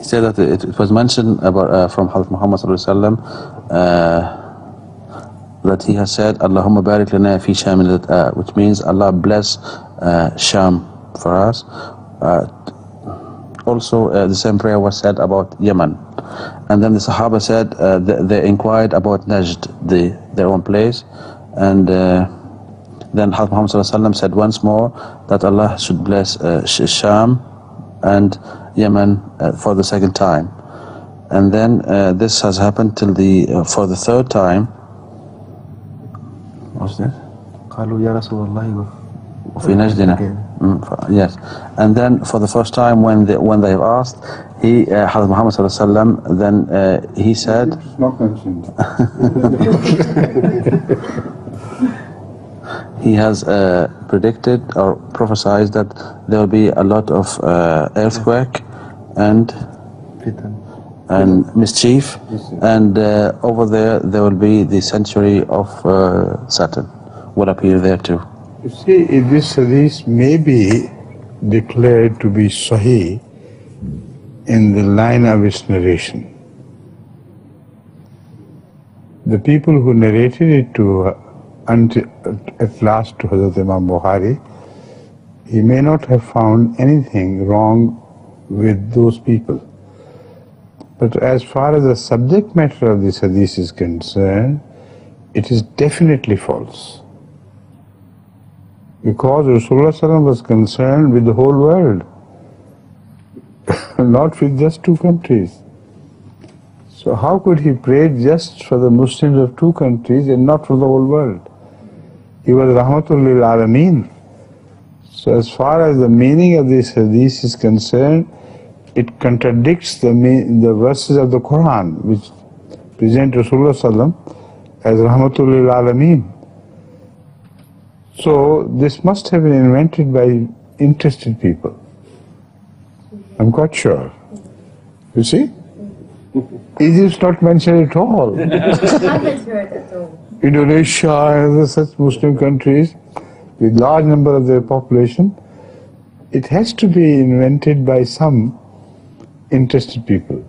he said that it was mentioned about from Hadith Muhammad sallallahu alaihi wasallam that he has said, Allahumma barik lana fi Sham, which means Allah bless Sham for us. Also, the same prayer was said about Yemen. And then the Sahaba said they inquired about Najd, their own place, and then Hadith Muhammad sallallahu alaihi wasallam said once more that Allah should bless Sham and Yemen for the second time. And then this has happened till for the third time. What's this? قالوا يا رسول الله وفي نجدنا. Yes. And then for the first time when they have asked, Hadith Muhammad sallallahu alaihi wasallam, then he said, it's not mentioned. He has predicted or prophesied that there will be a lot of earthquake and mischief, and over there will be the century of Saturn will appear there too. You see, this hadith may be declared to be sahih in the line of its narration. The people who narrated it at last to Hazrat Imam Bukhari, he may not have found anything wrong with those people. But as far as the subject matter of this hadith is concerned, it is definitely false. Because Rasulullah sallallahu alaihi wasallam was concerned with the whole world, not with just two countries. So how could he pray just for the Muslims of two countries and not for the whole world? He was Rahmatul lil Alameen. So as far as the meaning of this hadith is concerned, it contradicts the verses of the Quran, which present Rasulullah sallallahu alaihi wasallam as Rahmatul lil Alameen. So this must have been invented by interested people. I'm quite sure. You see? Egypt's not mentioned at all. Indonesia and other such Muslim countries with large number of their population, it has to be invented by some interested people.